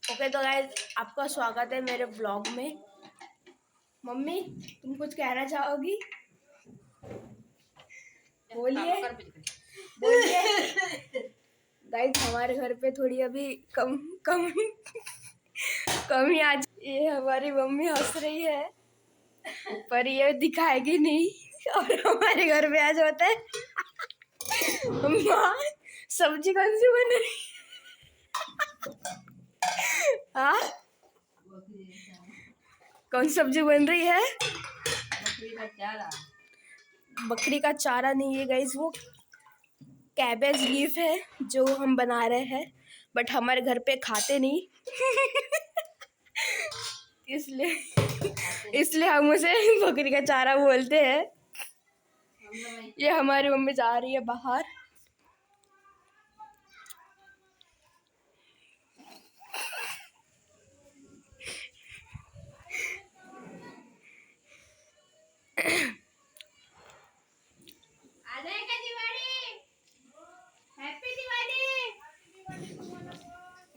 Okay तो guys आपका स्वागत है मेरे ब्लॉग में। मम्मी तुम कुछ कहना चाहोगी? बोलिए बोलिए। गाइस हमारे घर पे थोड़ी अभी कम कम कमी आज। ये हमारी मम्मी हंस रही है पर ये दिखाएगी नहीं। और हमारे घर में आज होता है माँ सब्जी कौन सी बन रही? हाँ कौन सी सब्जी बन रही है? बकरी का चारा नहीं है गाइस, वो कैबेज लीफ है जो हम बना रहे हैं, बट हमारे घर पे खाते नहीं इसलिए इसलिए हम उसे बकरी का चारा बोलते हैं। ये हमारी मम्मी जा रही है बाहर।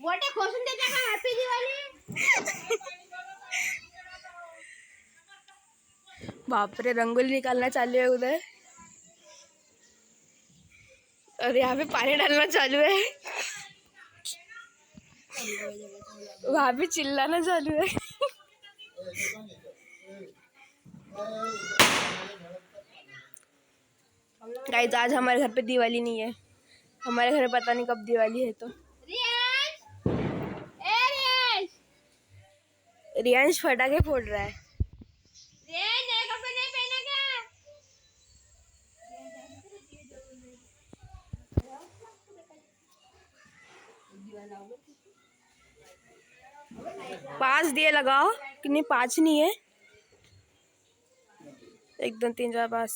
मोठे खोसून देता का हॅपी दिवाळी? बाप रे रंगोली निकालना चालू है उधर, और यहाँ पे पानी डालना चालू है। वहाँ पे चिल्लाना चालू है। गाइस आज हमारे घर पे दिवाली नहीं है, हमारे घर पता नहीं कब दिवाली है। तो रियांश फटाके फोड़ रहा है। कपड़े नहीं पहना क्या? 5 दिए लगाओ कि नहीं? 5 नहीं है, 1 2 3 4 5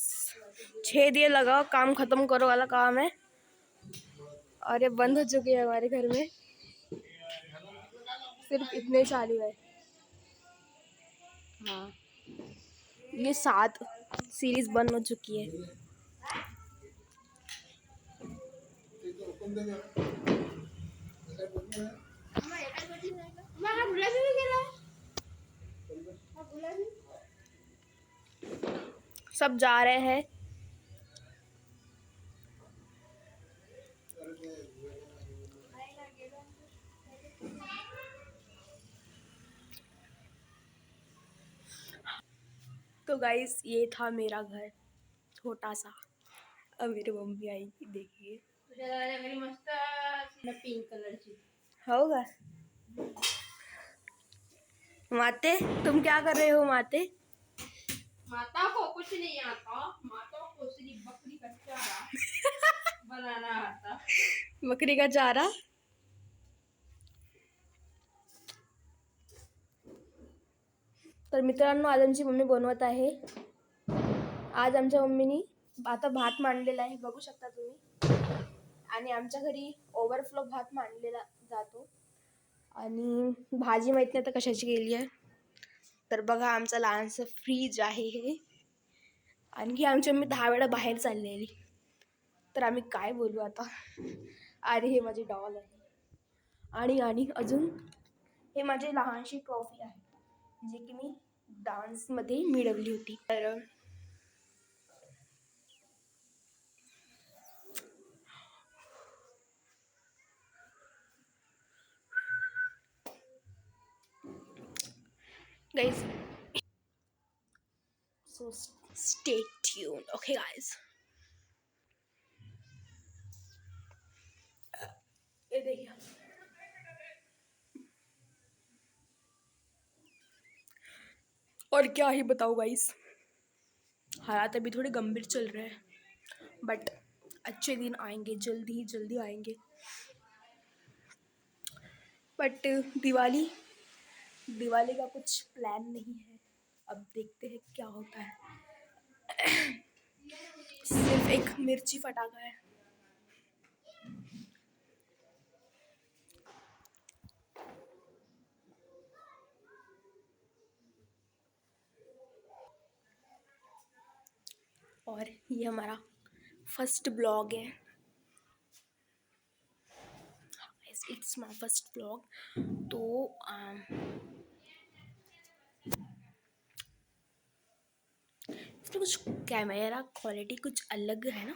6 दिए लगाओ, काम खत्म करो वाला काम है। और ये बंद हो चुकी है हमारे घर में, सिर्फ इतने चालू है। हाँ ये 7 सीरीज बंद हो चुकी है। सब जा रहे हैं। तो गाइस ये था मेरा घर छोटा सा। अब मेरी मम्मी आएगी, देखिए मेरी मस्त पिंक कलरची होगा। माते तुम क्या कर रहे हो? माते माता को कुछ नहीं आता, माता को सिर्फ बकरी का चारा बनाना आता। बकरी का चारा। तर मित्रांनो आज आमची मम्मी बनवत आहे। आज आमच्या मम्मीनी आता भात मांडलेला आहे, बघू शकता तुम्ही। आणि आमच्या घरी ओव्हरफ्लो भात मांडलेला जातो। आणि भाजी माहित नाही आता कशाची गेली आहे। तर बघा आमचं लहानसं फ्रीज आहे हे। आणखी आमची मम्मी 10 वेळा बाहेर चाललेली, तर आम्ही काय बोलू आता। अरे हे माझी डॉल आहे। आणि अजून हे माझी लहानशी ट्रॉफी आहे, जी की मी डान्समध्ये मिळवली होती। तर guys so stay tune, okay guys. ये देखिए और क्या ही बताओ गाइस, हालात अभी थोड़े गंभीर चल रहे हैं, बट अच्छे दिन आएंगे, जल्दी आएंगे। बट दिवाली का कुछ प्लान नहीं है, अब देखते हैं क्या होता है। सिर्फ एक मिर्ची फटाका है। और ये हमारा फर्स्ट ब्लॉग है। It's it's my first blog. तो इसमें कुछ कैमरा क्वालिटी कुछ अलग है ना,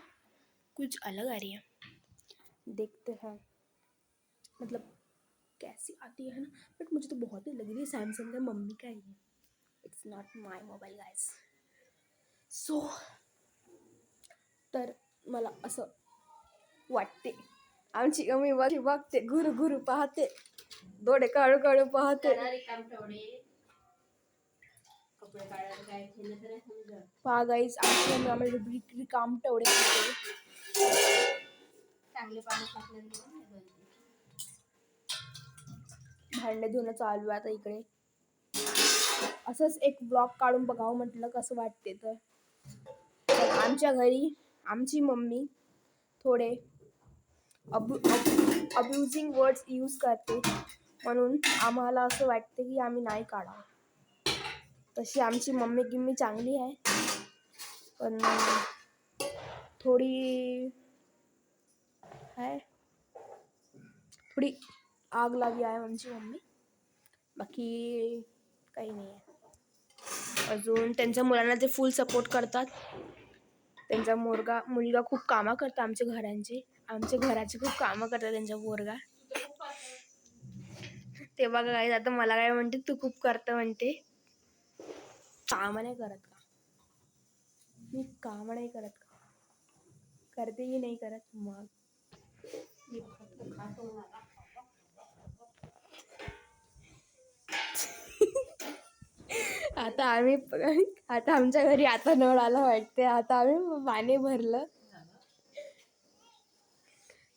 कुछ अलग आ रही है. देखते हैं मतलब कैसी आती है ना. बट मुझे तो बहुत ही लग रही है सैमसंग का, मम्मी का ही है. It's not my mobile guys. So तर मला असं वाटते आमची मम्मी वरती बघते, गुरु गुरु पाहते, डोळे काळू काळू पाहते. काम ठेवणे कपडे काढायला काय केलं तर समजा. पहा गाईज, आमची मम्मी आम्हाला काम तेवढे चांगले पाणी टाकलं भांडे धुणं चालू आहे आता इकडे. असंच एक ब्लॉग काढून बघावं म्हटलं कसं वाटते. तर आमच्या घरी आमची मम्मी थोडे अब्युझिंग वर्ड्स यूज करते, म्हणून आम्हाला असं वाटते की आम्ही नाही काढावं. तशी आमची मम्मी गिम्मी चांगली आहे, पण थोडी आहे, थोडी आग लावी आहे आमची मम्मी. बाकी काही नाही आहे. अजून त्यांच्या मुलांना ते फुल सपोर्ट करतात. त्यांचा मुलगा खूप कामं करतो आमच्या घराचे खूप कामं करतात त्यांचा पोरगा. ते बघा काय आता मला काय म्हणते, तू खूप करतं म्हणते. काम नाही करत का मी? काम नाही करत का? करते की नाही करत मग? आता आमच्या घरी आता नळ आला वाटते. आता आम्ही पाणी भरलं.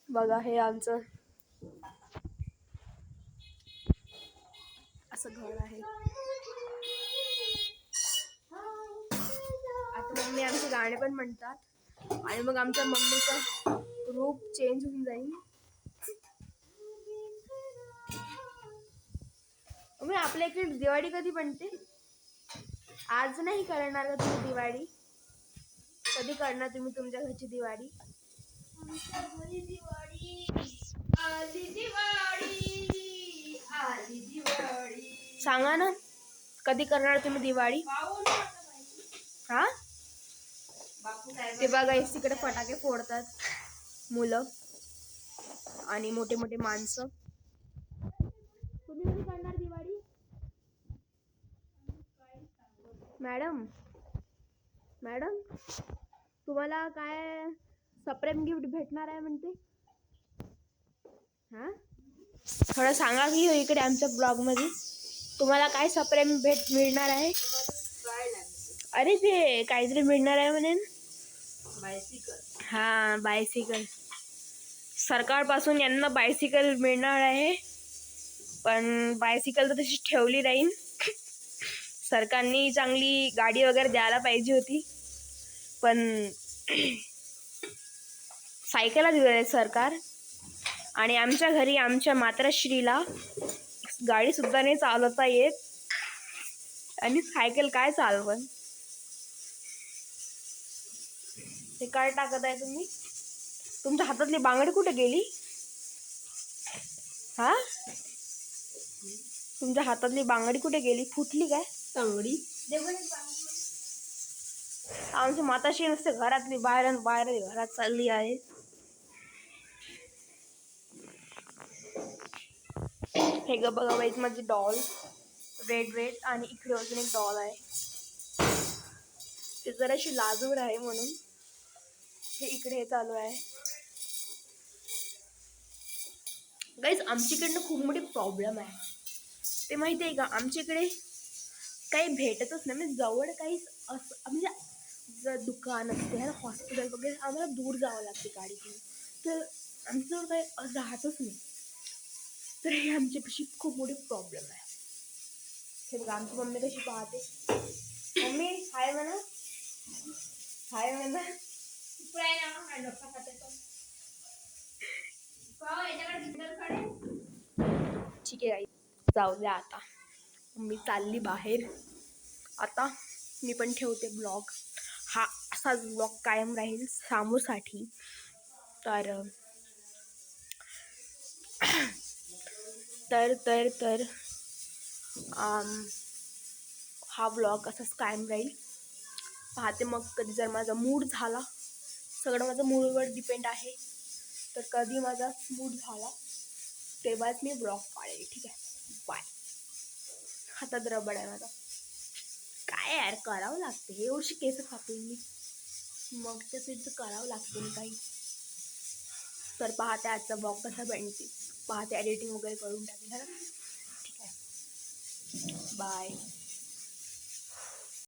बघा हे आमचं असं घर आहे. आता मम्मी आमचे गाणे पण म्हणतात आणि मग आमच्या मम्मीचं रूप चेंज होऊन जाईल. मम्मी आपल्या इकडे दिवाळी कधी बनते? आज नाही करणार का तुम्ही दिवाळी? कधी करणार तुम्ही तुमच्या घरची दिवाळी? सांगा ना, कधी करणार तुम्ही दिवाळी? हा, ते बघा तिकडे फटाके फोडतात मुलं आणि मोठे मोठे माणसं. तुम्ही कधी करणार दिवाळी? मॅडम तुम्हाला काय सरप्राईज गिफ्ट भेटणार आहे म्हणते? हा, थोडं सांगा की इकडे आमच्या ब्लॉग मध्ये तुम्हाला काय सरप्राईज मिळणार आहे? अरे ते काहीतरी मिळणार आहे म्हणे. बायसिकल. हा, बायसिकल. सरकारपासून यांना बायसिकल मिळणार आहे, पण बायसिकल तर तशीच ठेवली राहील. सरकारने चांगली गाडी वगैरे द्यायला पाहिजे होती, पण सायकलला दिलं आहे सरकार. आणि आमच्या घरी आमच्या मातोश्रीला गाडी सुद्धा नाही चालवता येत, आणि सायकल काय चालवण. हे काय टाकत आहे तुम्ही? तुमच्या हातातली बांगडी कुठे गेली? हा, तुमच्या हातातली बांगडी कुठे गेली? फुटली काय बांगडी? आमची माताश्री नुसते घरातली बाहेर घरात चालली आहे. हे ग बघा बाई, माझी डॉल रेड आणि इकडे अजून एक डॉल आहे. ते जराशी लाजूर आहे म्हणून हे इकडे चालू आहे. गाईज, आमच्याकडनं खूप मोठी प्रॉब्लेम आहे. ते माहिती आहे का, आमच्याकडे काही भेटतच नाही. म्हणजे जवळ काही असं म्हणजे दुकान असते, हॉस्पिटल वगैरे आम्हाला दूर जावं लागते गाडीतून. तर आमच्याजवळ काही राहतच नाही. तर हे आमच्यापाशी खूप मोठी प्रॉब्लेम आहे. हे बघा आमची मम्मी कशी पाहते. मम्मी हाय म्हणा, हाय म्हणा. ठीक आहे, जाऊ द्या आता. मम्मी चालली बाहेर. आता मी पण ठेवते ब्लॉग. हा असाच ब्लॉग कायम राहील सामूसाठी. तर तर हा ब्लॉग असाच कायम राहील. पाहते मग कधी जर माझा मूड झाला, सगळं माझं मूडवर डिपेंड आहे, तर कधी माझा मूड झाला तेव्हाच मी ब्लॉग पाडेल. ठीक आहे, बाय. हातात रबड आहे माझा. काय यार करावं लागते, हे एवढी केस कापली मी, मग त्याचं करावं लागते मी काही. तर पाहते आजचा ब्लॉग कसा बनते, पाहते एडिटिंग वगैरे करून टाकेल. ठीक आहे, बाय.